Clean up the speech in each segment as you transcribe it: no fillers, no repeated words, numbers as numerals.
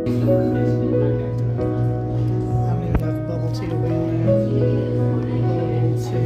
How many have bubble tea away in there? Bubble tea.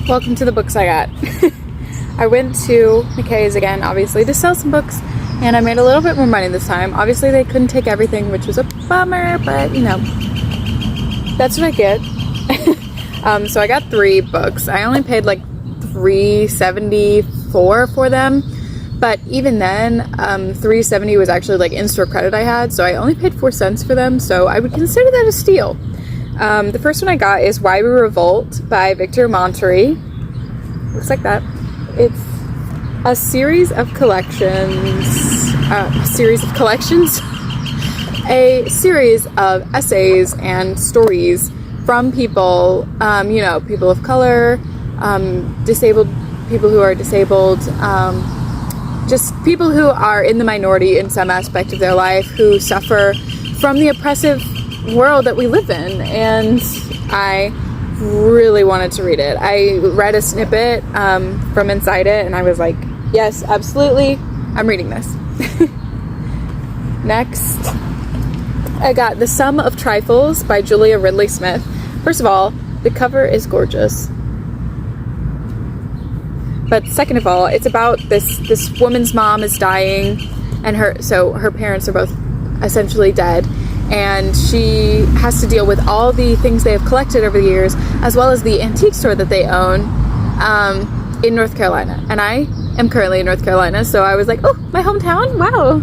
Welcome to the books I got. I went to McKay's again, obviously, to sell some books, and I made a little bit more money this time. Obviously, they couldn't take everything, which was a bummer, but you know, that's what I get. So I got 3 books. I only paid like $3.74 for them, but even then, $3.70 was actually like in-store credit I had, so I only paid 4 cents for them, so I would consider that a steal. The first one I got is Why We Revolt by Victor Monterey. Looks like that. It's a series of collections, a series of essays and stories from people, you know, people of color, disabled, people who are disabled, just people who are in the minority in some aspect of their life, who suffer from the oppressive world that we live in, and I really wanted to read it. I read a snippet from inside it, and I was like, yes, absolutely, I'm reading this. Next, I got The Sum of Trifles by Julia Ridley Smith. First of all, the cover is gorgeous. But second of all, it's about this woman's mom is dying, and her parents are both essentially dead, and she has to deal with all the things they have collected over the years, as well as the antique store that they own in North Carolina. And I am currently in North Carolina, so I was like, oh, my hometown? Wow.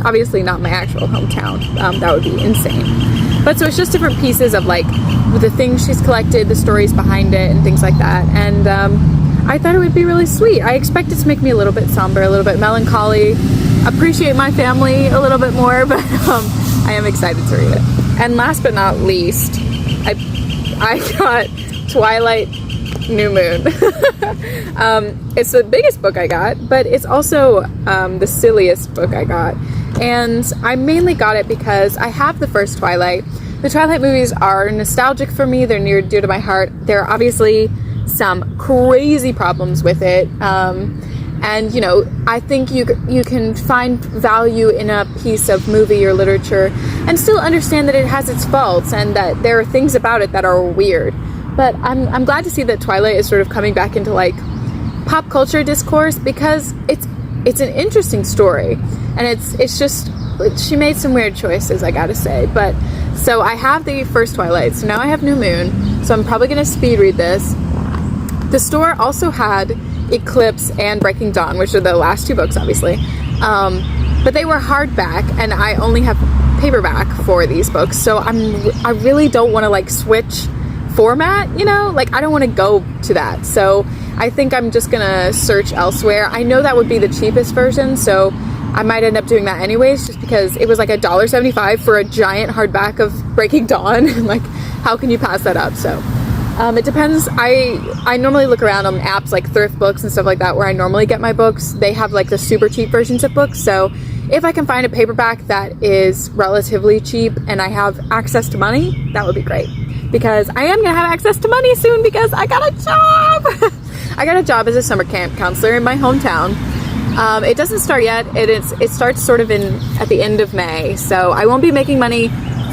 Obviously not my actual hometown. That would be insane. But so it's just different pieces of like the things she's collected, the stories behind it, and things like that. And I thought it would be really sweet. I expect it to make me a little bit somber, a little bit melancholy, appreciate my family a little bit more, but I am excited to read it. And last but not least, I got Twilight New Moon. It's the biggest book I got, but it's also the silliest book I got. And I mainly got it because I have the first Twilight. The Twilight movies are nostalgic for me. They're near and dear to my heart. There are obviously some crazy problems with it. And, you know, I think you can find value in a piece of movie or literature and still understand that it has its faults and that there are things about it that are weird. But I'm glad to see that Twilight is sort of coming back into, like, pop culture discourse, because it's an interesting story. And it's just, she made some weird choices, I gotta say. But, so I have the first Twilight, so now I have New Moon, so I'm probably gonna speed read this. The store also had Eclipse and Breaking Dawn, which are the last 2 books, obviously. But they were hardback, and I only have paperback for these books, so I really don't want to like switch format, you know? Like, I don't want to go to that. So I think I'm just gonna search elsewhere. I know that would be the cheapest version, so I might end up doing that anyways, just because it was like $1.75 for a giant hardback of Breaking Dawn, and like, how can you pass that up? So it depends. I normally look around on apps like Thrift Books and stuff like that, where I normally get my books. They have like the super cheap versions of books, so if I can find a paperback that is relatively cheap and I have access to money, that would be great, because I am gonna have access to money soon because I got a job. I got a job as a summer camp counselor in my hometown. It doesn't start yet. It starts sort of at the end of May, so I won't be making money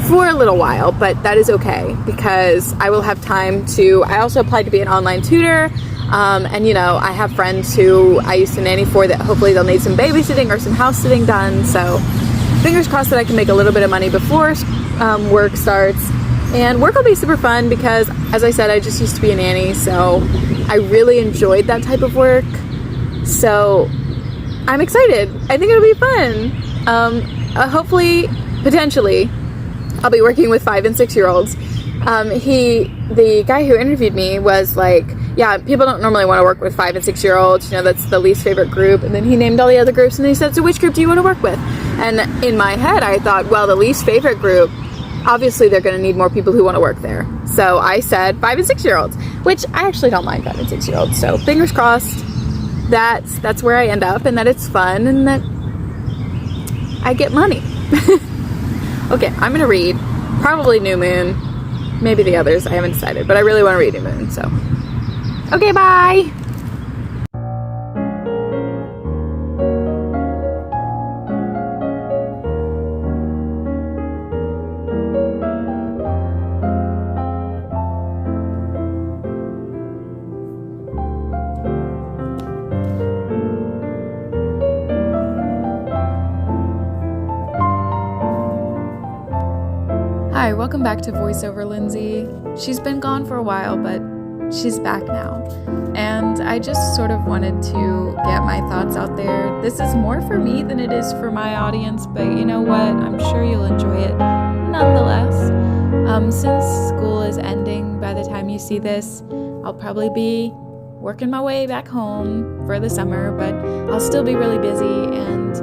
for a little while, but that is okay, because I will have time to, I also applied to be an online tutor, and you know, I have friends who I used to nanny for that hopefully they'll need some babysitting or some house sitting done, so fingers crossed that I can make a little bit of money before work starts. And work will be super fun because, as I said, I just used to be a nanny, so I really enjoyed that type of work, so I'm excited. I think it'll be fun. Hopefully, potentially, I'll be working with 5 and 6 year olds. The guy who interviewed me was like, yeah, people don't normally want to work with 5 and 6 year olds. You know, that's the least favorite group. And then he named all the other groups, and then he said, so which group do you want to work with? And in my head, I thought, well, the least favorite group, obviously they're going to need more people who want to work there. So I said 5 and 6 year olds, which I actually don't mind 5 and 6 year olds. So fingers crossed that's where I end up, and that it's fun, and that I get money. Okay, I'm going to read probably New Moon, maybe the others, I haven't decided, but I really want to read New Moon, so. Okay, bye! Hi, welcome back to VoiceOver Lindsay. She's been gone for a while, but she's back now. And I just sort of wanted to get my thoughts out there. This is more for me than it is for my audience, but you know what? I'm sure you'll enjoy it nonetheless. Since school is ending by the time you see this, I'll probably be working my way back home for the summer, but I'll still be really busy, and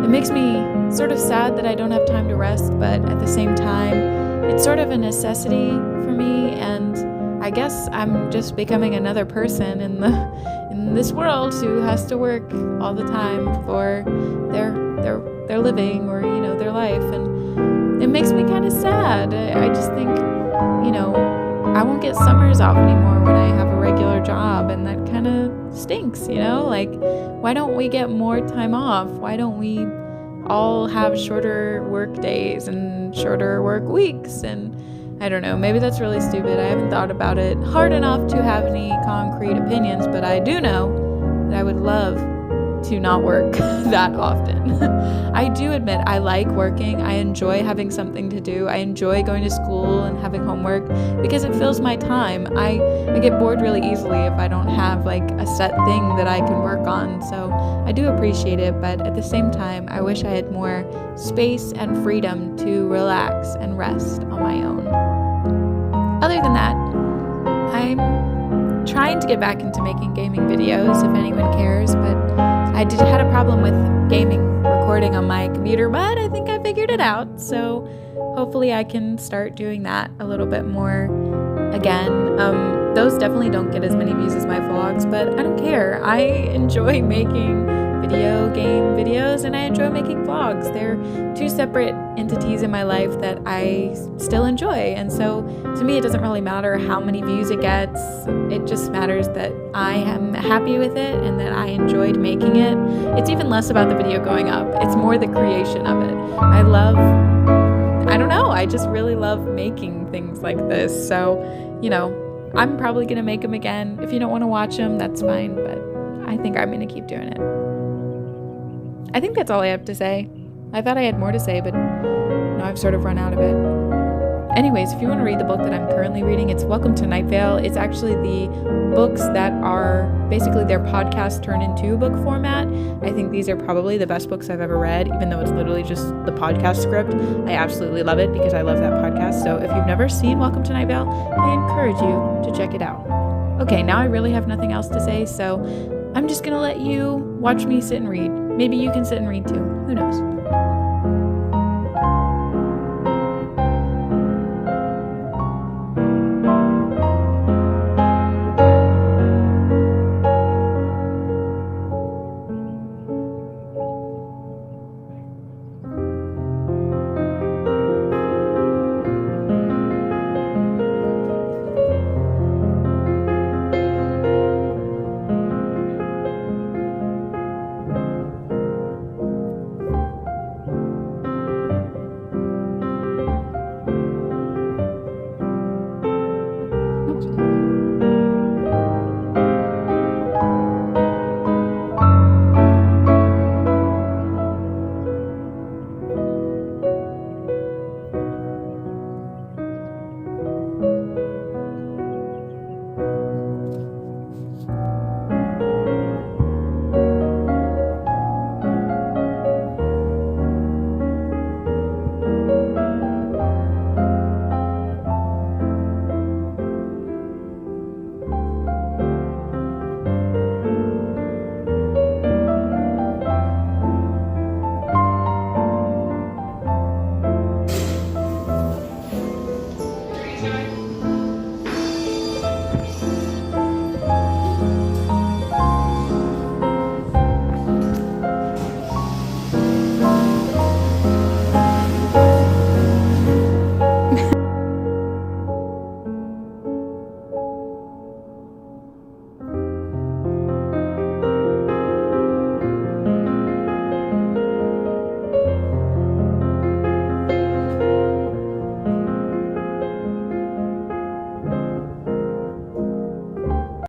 it makes me sort of sad that I don't have time to rest, but at the same time, it's sort of a necessity for me, and I guess I'm just becoming another person in this world who has to work all the time for their living, or you know, their life, and it makes me kind of sad. I just think, you know, I won't get summers off anymore when I have a regular job, and that kind of stinks, you know? Like, why don't we get more time off? Why don't we all have shorter work days and shorter work weeks? And I don't know, maybe that's really stupid. I haven't thought about it hard enough to have any concrete opinions, but I do know that I would love to not work that often. I do admit I like working. I enjoy having something to do. I enjoy going to school and having homework because it fills my time. I get bored really easily if I don't have like a set thing that I can work on. So I do appreciate it, but at the same time, I wish I had more space and freedom to relax and rest on my own. Other than that, I'm trying to get back into making gaming videos if anyone cares, but I had a problem with gaming recording on my computer, but I think I figured it out, so hopefully I can start doing that a little bit more again. Those definitely don't get as many views as my vlogs, but I don't care. I enjoy making video game videos, and I enjoy making vlogs. They're two separate entities in my life that I still enjoy, and so to me it doesn't really matter how many views it gets. It just matters that I am happy with it and that I enjoyed making it. It's even less about the video going up. It's more the creation of it. I don't know, I just really love making things like this, so, you know, I'm probably gonna make them again. If you don't want to watch them, that's fine, but I think I'm gonna keep doing it. I think that's all I have to say. I thought I had more to say, but now I've sort of run out of it. Anyways, if you want to read the book that I'm currently reading, it's Welcome to Night Vale. It's actually the books that are basically their podcast turned into book format. I think these are probably the best books I've ever read, even though it's literally just the podcast script. I absolutely love it because I love that podcast. So if you've never seen Welcome to Night Vale, I encourage you to check it out. Okay, now I really have nothing else to say, so I'm just going to let you watch me sit and read. Maybe you can sit and read too. Who knows?